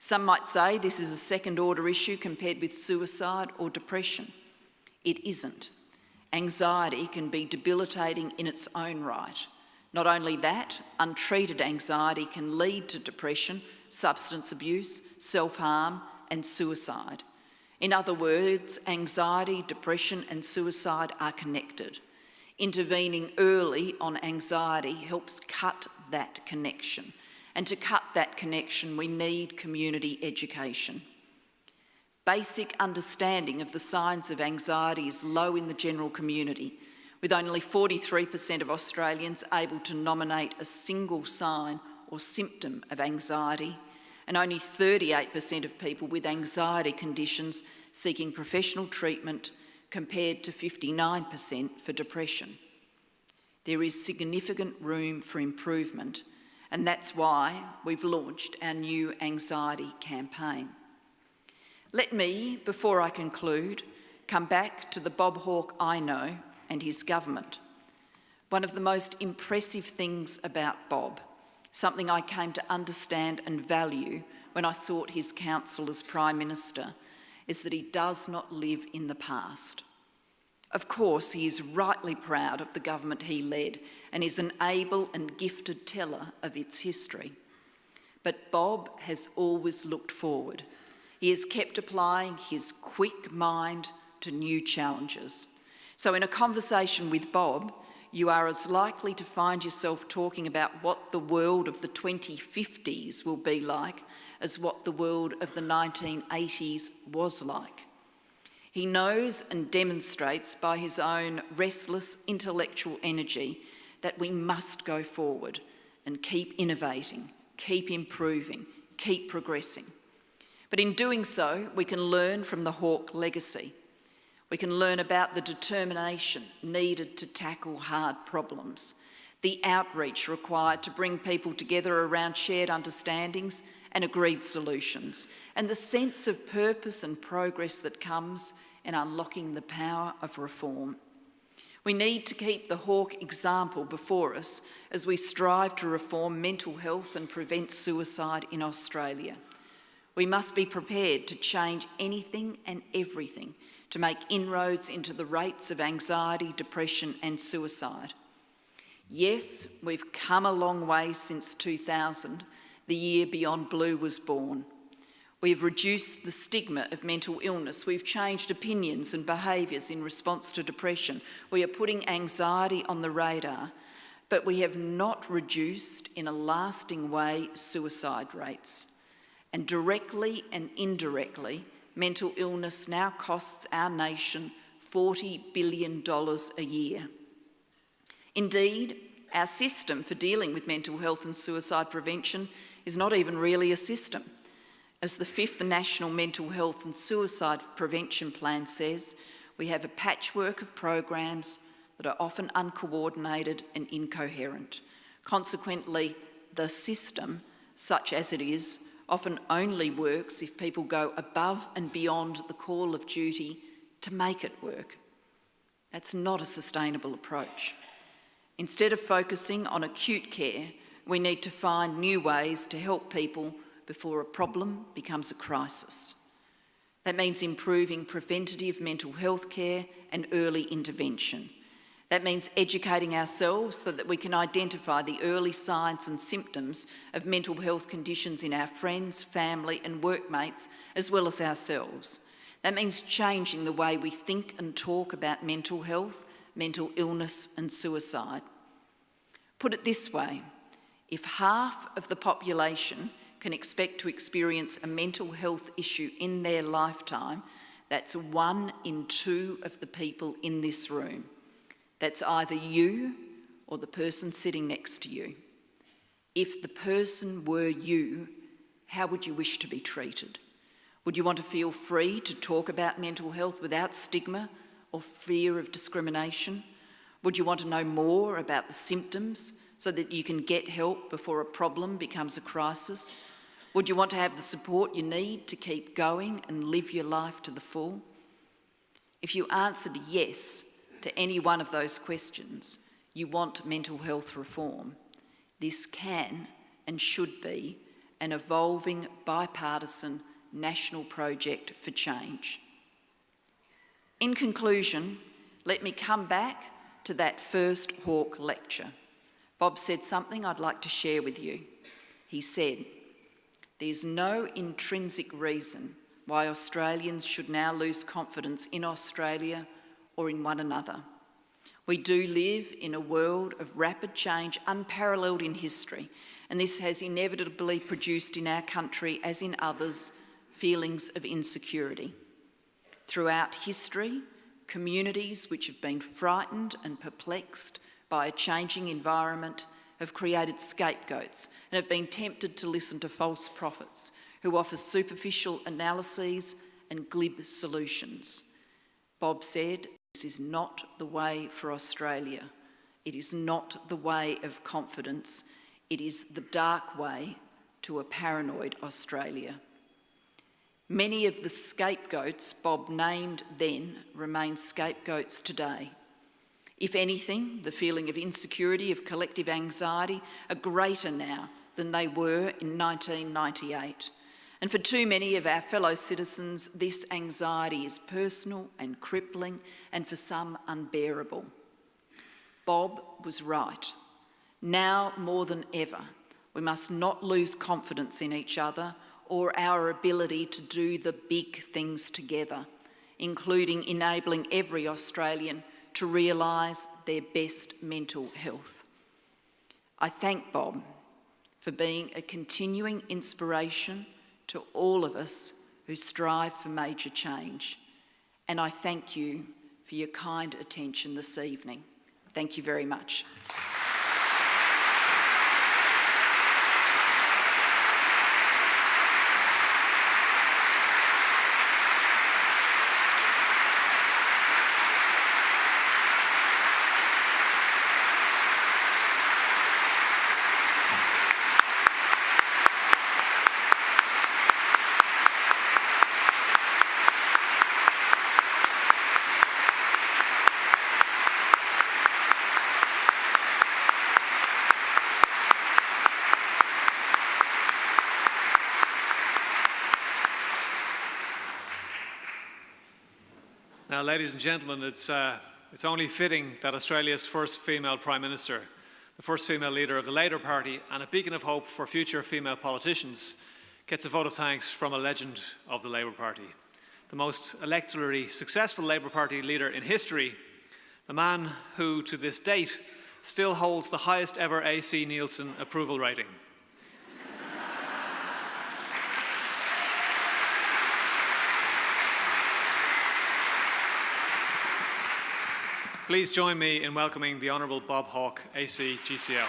Some might say this is a second-order issue compared with suicide or depression. It isn't. Anxiety can be debilitating in its own right. Not only that, untreated anxiety can lead to depression, substance abuse, self-harm, and suicide. In other words, anxiety, depression, and suicide are connected. Intervening early on anxiety helps cut that connection. And to cut that connection, we need community education. Basic understanding of the signs of anxiety is low in the general community, with only 43% of Australians able to nominate a single sign or symptom of anxiety, and only 38% of people with anxiety conditions seeking professional treatment, compared to 59% for depression. There is significant room for improvement, and that's why we've launched our new anxiety campaign. Let me, before I conclude, come back to the Bob Hawke I know and his government. One of the most impressive things about Bob, something I came to understand and value when I sought his counsel as Prime Minister, is that he does not live in the past. Of course, he is rightly proud of the government he led and is an able and gifted teller of its history. But Bob has always looked forward. He has kept applying his quick mind to new challenges. So in a conversation with Bob, you are as likely to find yourself talking about what the world of the 2050s will be like as what the world of the 1980s was like. He knows and demonstrates by his own restless intellectual energy that we must go forward and keep innovating, keep improving, keep progressing. But in doing so, we can learn from the Hawke legacy. We can learn about the determination needed to tackle hard problems, the outreach required to bring people together around shared understandings and agreed solutions, and the sense of purpose and progress that comes in unlocking the power of reform. We need to keep the Hawke example before us as we strive to reform mental health and prevent suicide in Australia. We must be prepared to change anything and everything to make inroads into the rates of anxiety, depression, and suicide. Yes, we've come a long way since 2000, the year Beyond Blue was born. We've reduced the stigma of mental illness. We've changed opinions and behaviours in response to depression. We are putting anxiety on the radar, but we have not reduced in a lasting way suicide rates. And directly and indirectly, mental illness now costs our nation $40 billion a year. Indeed, our system for dealing with mental health and suicide prevention is not even really a system. As the 5th National Mental Health and Suicide Prevention Plan says, we have a patchwork of programs that are often uncoordinated and incoherent. Consequently, the system, such as it is, often only works if people go above and beyond the call of duty to make it work. That's not a sustainable approach. Instead of focusing on acute care, we need to find new ways to help people before a problem becomes a crisis. That means improving preventative mental health care and early intervention. That means educating ourselves so that we can identify the early signs and symptoms of mental health conditions in our friends, family and workmates, as well as ourselves. That means changing the way we think and talk about mental health, mental illness and suicide. Put it this way, if half of the population can expect to experience a mental health issue in their lifetime, that's 1 in 2 of the people in this room. That's either you or the person sitting next to you. If the person were you, how would you wish to be treated? Would you want to feel free to talk about mental health without stigma or fear of discrimination? Would you want to know more about the symptoms so that you can get help before a problem becomes a crisis? Would you want to have the support you need to keep going and live your life to the full? If you answered yes to any one of those questions, you want mental health reform. This can and should be an evolving bipartisan national project for change. In conclusion, let me come back to that first Hawke lecture. Bob said something I'd like to share with you. He said, "There's no intrinsic reason why Australians should now lose confidence in Australia or in one another. We do live in a world of rapid change unparalleled in history, and this has inevitably produced in our country, as in others, feelings of insecurity. Throughout history, communities which have been frightened and perplexed by a changing environment have created scapegoats and have been tempted to listen to false prophets who offer superficial analyses and glib solutions. Bob said, "This is not the way for Australia. It is not the way of confidence. It is the dark way to a paranoid Australia." Many of the scapegoats Bob named then remain scapegoats today. If anything, the feeling of insecurity, of collective anxiety, are greater now than they were in 1998. And for too many of our fellow citizens, this anxiety is personal and crippling, and for some unbearable. Bob was right. Now more than ever, we must not lose confidence in each other or our ability to do the big things together, including enabling every Australian to realise their best mental health. I thank Bob for being a continuing inspiration to all of us who strive for major change. And I thank you for your kind attention this evening. Thank you very much. Now, ladies and gentlemen, it's only fitting that Australia's first female Prime Minister, the first female leader of the Labour Party, and a beacon of hope for future female politicians, gets a vote of thanks from a legend of the Labour Party. The most electorally successful Labour Party leader in history, the man who, to this date, still holds the highest ever AC Nielsen approval rating. Please join me in welcoming the Hon Bob Hawke AC GCL.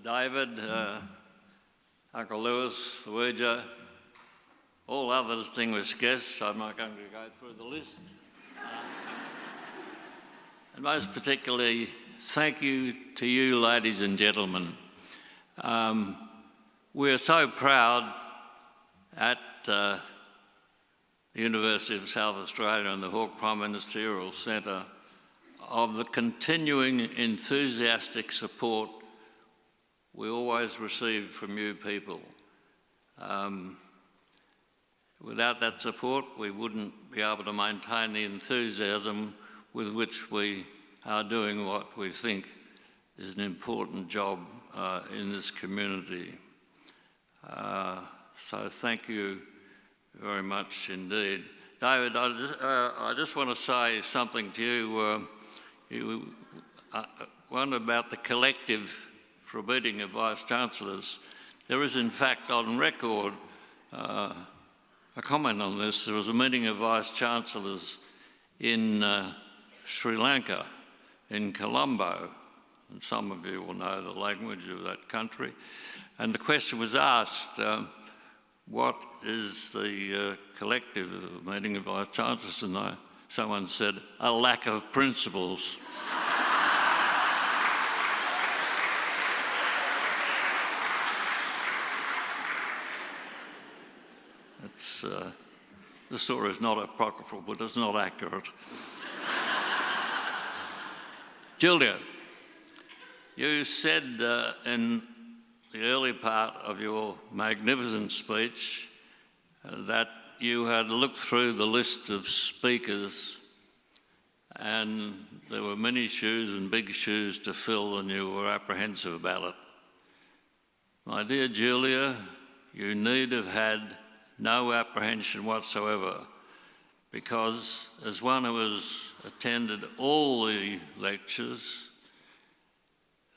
David, Uncle Lewis, Luigi, all other distinguished guests. I'm not going to go through the list. And most particularly, thank you to you, ladies and gentlemen. We're so proud at the University of South Australia and the Hawke Prime Ministerial Centre of the continuing enthusiastic support we always receive from you people. Without that support, we wouldn't be able to maintain the enthusiasm with which we are doing what we think is an important job in this community. So thank you very much indeed. David, I just want to say something to you. One about the collective for a meeting of Vice-Chancellors. There is in fact on record a comment on this. There was a meeting of Vice-Chancellors in Sri Lanka, in Colombo, and some of you will know the language of that country. And the question was asked, what is the collective meeting of Vice Chancellors? And someone said, a lack of principles. The story is not apocryphal, but it's not accurate. Julia, you said in the early part of your magnificent speech that you had looked through the list of speakers and there were many shoes and big shoes to fill and you were apprehensive about it. My dear Julia, you need have had no apprehension whatsoever, because as one who has attended all the lectures,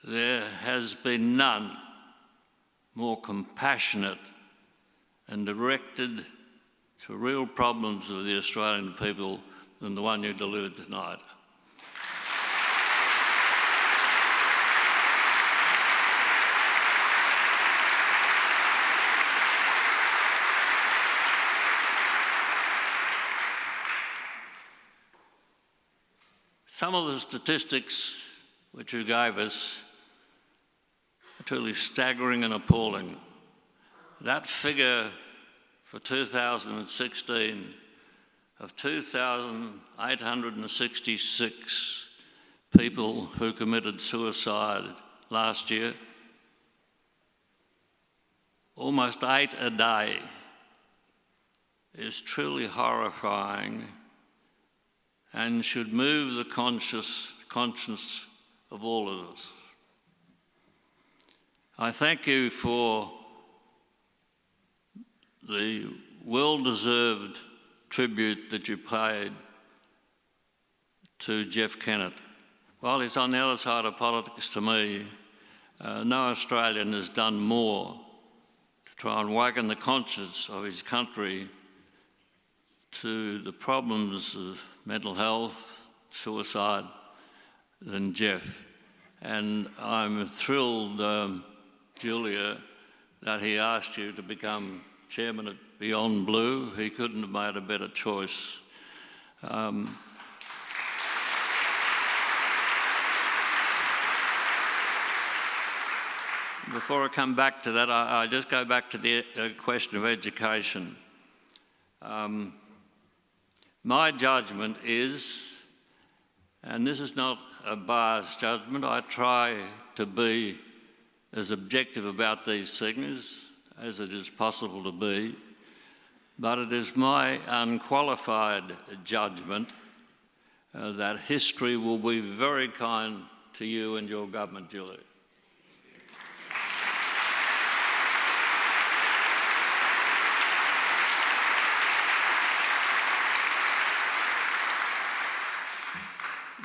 there has been none more compassionate and directed to real problems of the Australian people than the one you delivered tonight. Some of the statistics which you gave us are truly staggering and appalling. That figure for 2016 of 2,866 people who committed suicide last year, almost 8 a day, is truly horrifying and should move the conscience of all of us. I thank you for the well-deserved tribute that you paid to Jeff Kennett. While he's on the other side of politics to me, no Australian has done more to try and waken the conscience of his country to the problems of mental health, suicide, than Jeff. And I'm thrilled, Julia, that he asked you to become chairman of Beyond Blue. He couldn't have made a better choice. Before I come back to that, I just go back to the question of education. My judgment is, and this is not a biased judgment, I try to be as objective about these things as it is possible to be, but it is my unqualified judgment that history will be very kind to you and your government, Julie.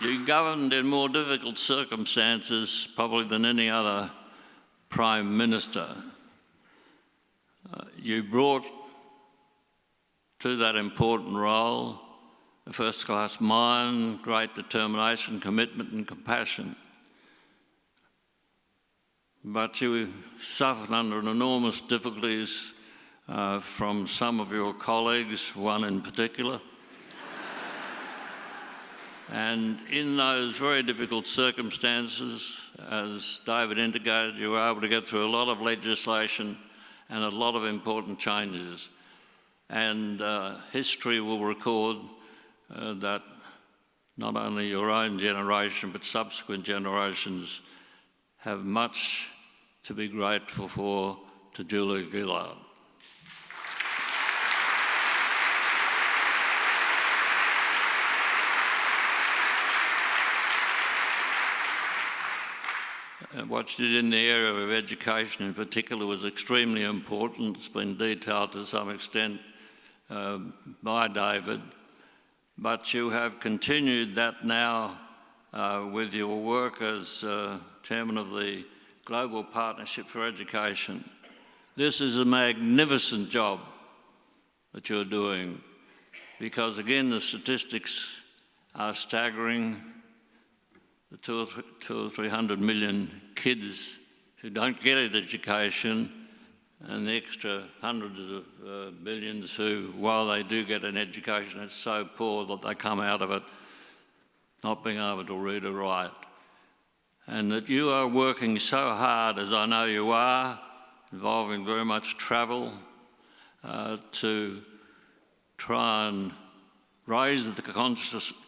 You governed in more difficult circumstances probably than any other Prime Minister. You brought to that important role a first-class mind, great determination, commitment and compassion. But you suffered under enormous difficulties from some of your colleagues, one in particular. And in those very difficult circumstances, as David indicated, you were able to get through a lot of legislation and a lot of important changes. And history will record that not only your own generation, but subsequent generations have much to be grateful for to Julia Gillard. What you did in the area of education in particular was extremely important. It's been detailed to some extent by David, but you have continued that now with your work as chairman of the Global Partnership for Education. This is a magnificent job that you're doing because, again, the statistics are staggering. The 200 or 300 million kids who don't get an education and the extra hundreds of billions who, while they do get an education, it's so poor that they come out of it not being able to read or write. And that you are working so hard, as I know you are, involving very much travel, to try and raise the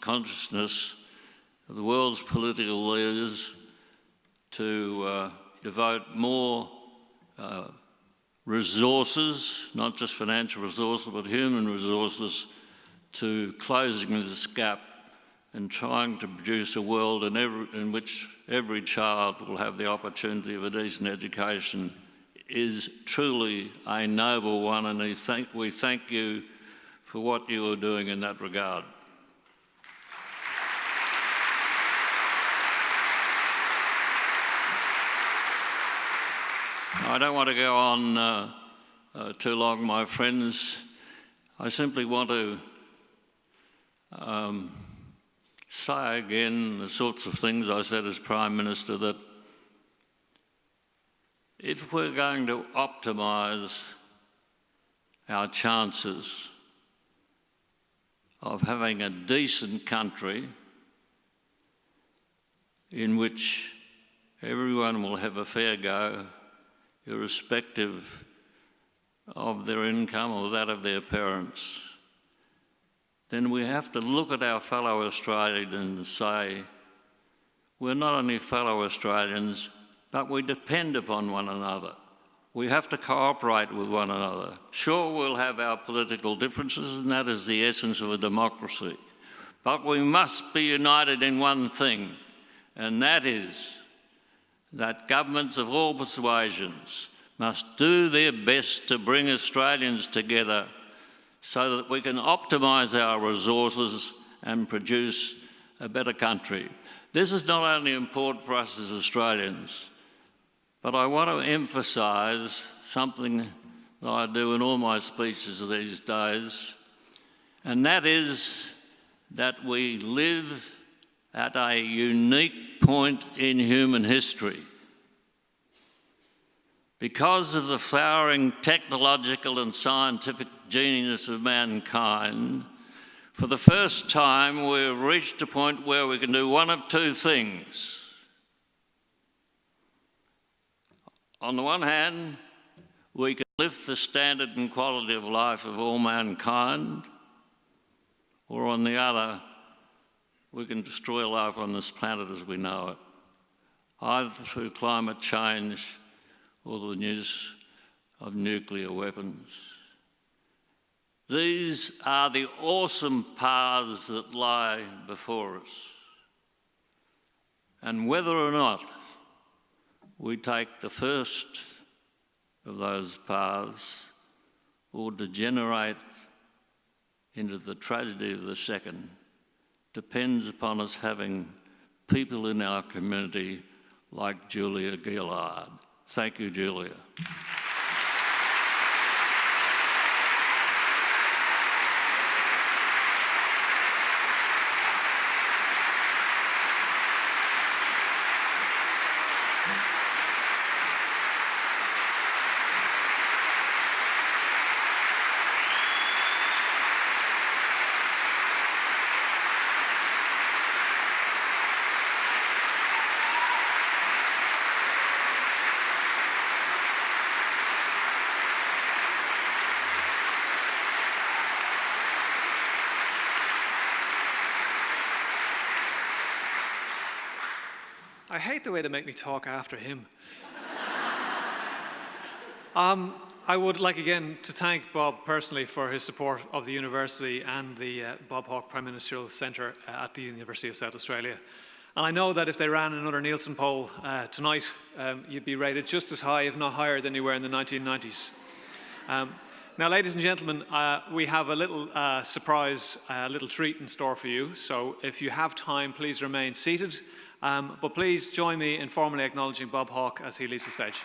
consciousness of the world's political leaders to devote more resources, not just financial resources, but human resources, to closing this gap and trying to produce a world in which every child will have the opportunity of a decent education is truly a noble one, and we thank you for what you are doing in that regard. I don't want to go on too long, my friends. I simply want to say again the sorts of things I said as Prime Minister, that if we're going to optimise our chances of having a decent country in which everyone will have a fair go, irrespective of their income or that of their parents, then we have to look at our fellow Australians and say, we're not only fellow Australians, but we depend upon one another. We have to cooperate with one another. Sure, we'll have our political differences, and that is the essence of a democracy. But we must be united in one thing, and that is that governments of all persuasions must do their best to bring Australians together so that we can optimise our resources and produce a better country. This is not only important for us as Australians, but I want to emphasise something that I do in all my speeches these days, and that is that we live at a unique point in human history. Because of the flowering technological and scientific genius of mankind, for the first time we've reached a point where we can do one of two things. On the one hand, we can lift the standard and quality of life of all mankind, or on the other, we can destroy life on this planet as we know it, either through climate change or the use of nuclear weapons. These are the awesome paths that lie before us. And whether or not we take the first of those paths or degenerate into the tragedy of the second depends upon us having people in our community like Julia Gillard. Thank you, Julia. I hate the way they make me talk after him. I would like again to thank Bob personally for his support of the university and the Bob Hawke Prime Ministerial Centre at the University of South Australia. And I know that if they ran another Nielsen poll tonight, you'd be rated just as high, if not higher, than you were in the 1990s. Now, ladies and gentlemen, we have a little surprise, little treat in store for you. So if you have time, please remain seated. But please join me in formally acknowledging Bob Hawke as he leaves the stage.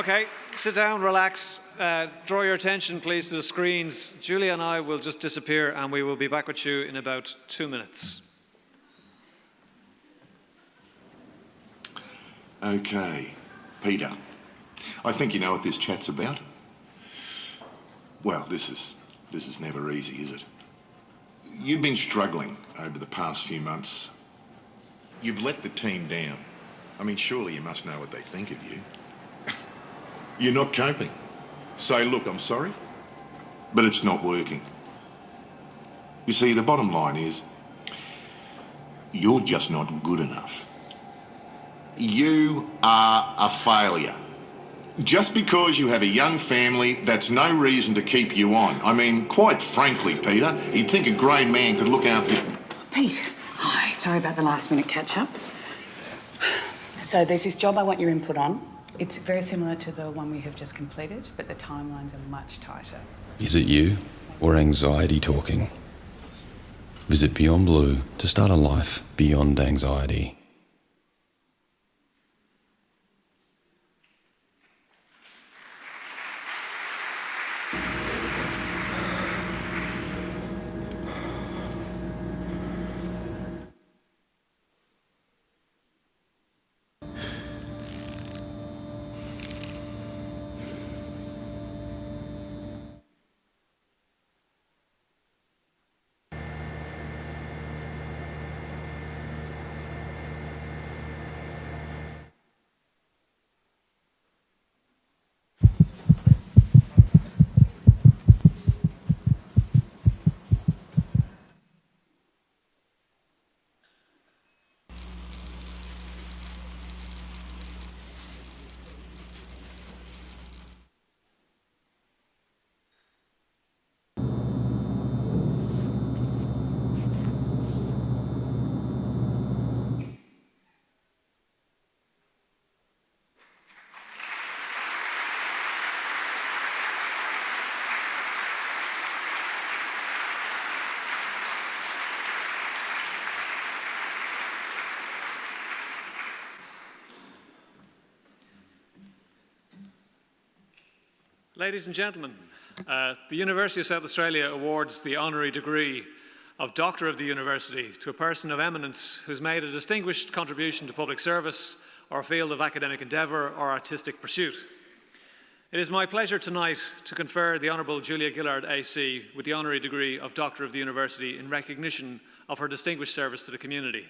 Okay, sit down, relax. Draw your attention, please, to the screens. Julia and I will just disappear, and we will be back with you in about 2 minutes. Okay, Peter, I think you know what this chat's about. Well, this is never easy, is it? You've been struggling over the past few months. You've let the team down. I mean, surely you must know what they think of you. You're not coping. Say, look, I'm sorry, but it's not working. You see, the bottom line is, you're just not good enough. You are a failure. Just because you have a young family, that's no reason to keep you on. I mean, quite frankly, Peter, you'd think a grown man could look after... Pete, hi, sorry about the last minute catch up. So there's this job I want your input on. It's very similar to the one we have just completed, but the timelines are much tighter. Is it you or anxiety talking? Visit Beyond Blue to start a life beyond anxiety. Ladies and gentlemen, the University of South Australia awards the honorary degree of Doctor of the University to a person of eminence who's made a distinguished contribution to public service or a field of academic endeavour or artistic pursuit. It is my pleasure tonight to confer the Honourable Julia Gillard AC with the honorary degree of Doctor of the University in recognition of her distinguished service to the community.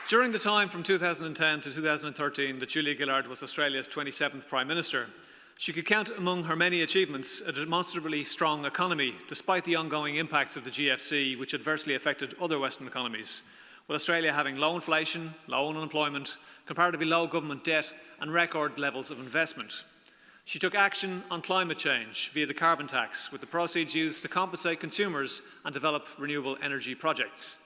During the time from 2010 to 2013 that Julia Gillard was Australia's 27th Prime Minister, she could count among her many achievements a demonstrably strong economy, despite the ongoing impacts of the GFC, which adversely affected other Western economies, with Australia having low inflation, low unemployment, comparatively low government debt and record levels of investment. She took action on climate change via the carbon tax, with the proceeds used to compensate consumers and develop renewable energy projects.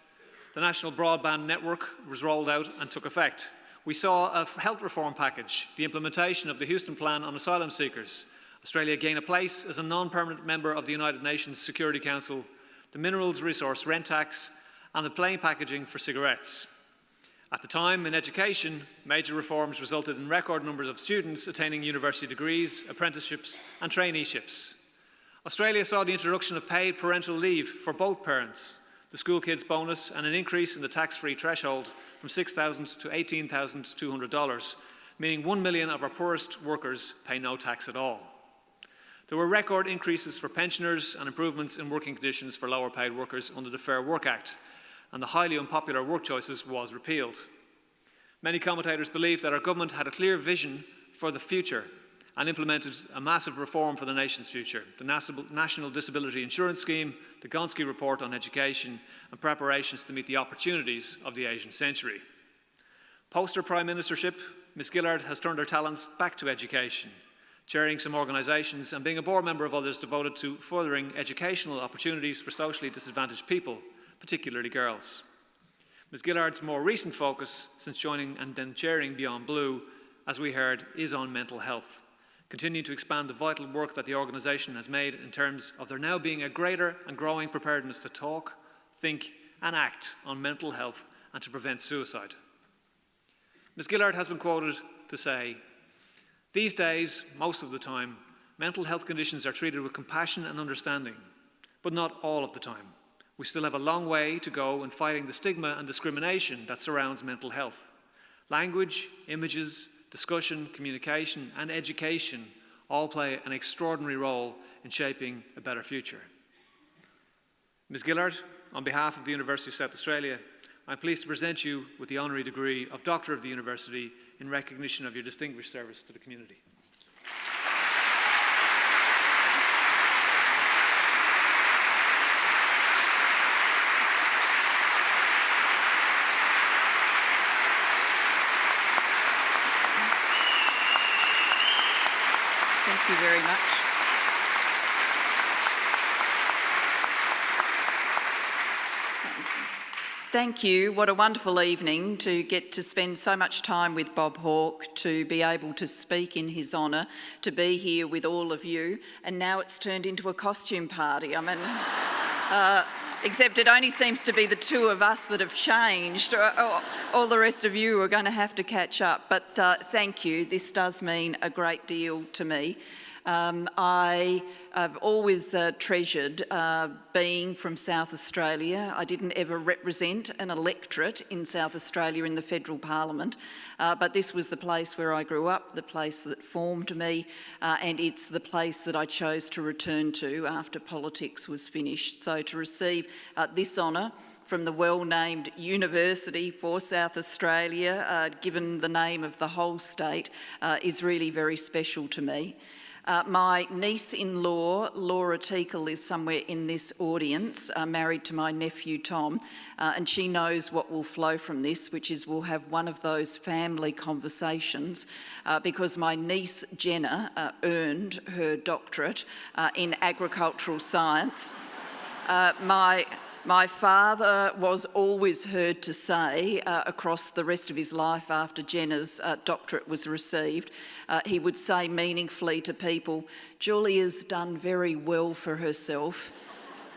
The National Broadband Network was rolled out and took effect. We saw a health reform package, the implementation of the Houston Plan on asylum seekers, Australia gain a place as a non-permanent member of the United Nations Security Council, the minerals resource rent tax, and the plain packaging for cigarettes. At the time, in education, major reforms resulted in record numbers of students attaining university degrees, apprenticeships and traineeships. Australia saw the introduction of paid parental leave for both parents, the school kids bonus and an increase in the tax-free threshold from $6,000 to $18,200, meaning 1 million of our poorest workers pay no tax at all. There were record increases for pensioners and improvements in working conditions for lower paid workers under the Fair Work Act, and the highly unpopular work choices was repealed. Many commentators believe that our government had a clear vision for the future and implemented a massive reform for the nation's future, the National Disability Insurance Scheme, the Gonski Report on Education, and preparations to meet the opportunities of the Asian century. Post her Prime Ministership, Ms Gillard has turned her talents back to education, chairing some organisations and being a board member of others devoted to furthering educational opportunities for socially disadvantaged people, particularly girls. Ms Gillard's more recent focus since joining and then chairing Beyond Blue, as we heard, is on mental health. continue to expand the vital work that the organisation has made in terms of there now being a greater and growing preparedness to talk, think and act on mental health and to prevent suicide. Ms. Gillard has been quoted to say, "These days, most of the time, mental health conditions are treated with compassion and understanding, but not all of the time. We still have a long way to go in fighting the stigma and discrimination that surrounds mental health. Language, images, discussion, communication and education all play an extraordinary role in shaping a better future." Ms. Gillard, on behalf of the University of South Australia, I'm pleased to present you with the honorary degree of Doctor of the University in recognition of your distinguished service to the community. Thank you very much. Thank you. What a wonderful evening to get to spend so much time with Bob Hawke, to be able to speak in his honour, to be here with all of you, and now it's turned into a costume party. I mean, except it only seems to be the two of us that have changed. All the rest of you are going to have to catch up. But thank you. This does mean a great deal to me. I have always treasured being from South Australia. I didn't ever represent an electorate in South Australia in the federal parliament, but this was the place where I grew up, the place that formed me, and it's the place that I chose to return to after politics was finished. So to receive this honour from the well-named University for South Australia, given the name of the whole state, is really very special to me. My niece-in-law, Laura Teakle, is somewhere in this audience, married to my nephew Tom, and she knows what will flow from this, which is we'll have one of those family conversations, because my niece Jenna earned her doctorate in agricultural science. My father was always heard to say, across the rest of his life after Jenna's doctorate was received, he would say meaningfully to people, "Julia's done very well for herself,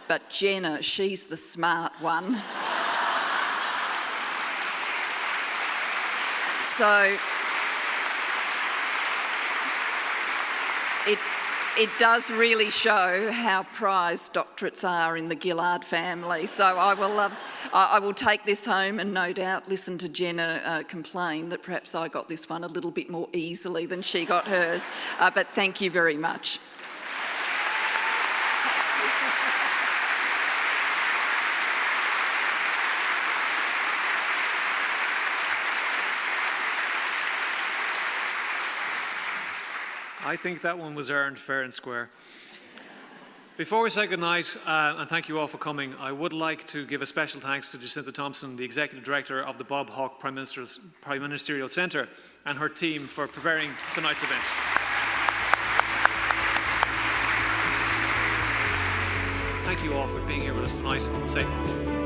but Jenna, she's the smart one." So it does really show how prized doctorates are in the Gillard family. So I will take this home and no doubt listen to Jenna complain that perhaps I got this one a little bit more easily than she got hers. But thank you very much. I think that one was earned fair and square. Before we say goodnight, and thank you all for coming, I would like to give a special thanks to Jacinta Thompson, the Executive Director of the Bob Hawke Prime Ministerial Centre, and her team for preparing tonight's event. Thank you all for being here with us tonight. Safe.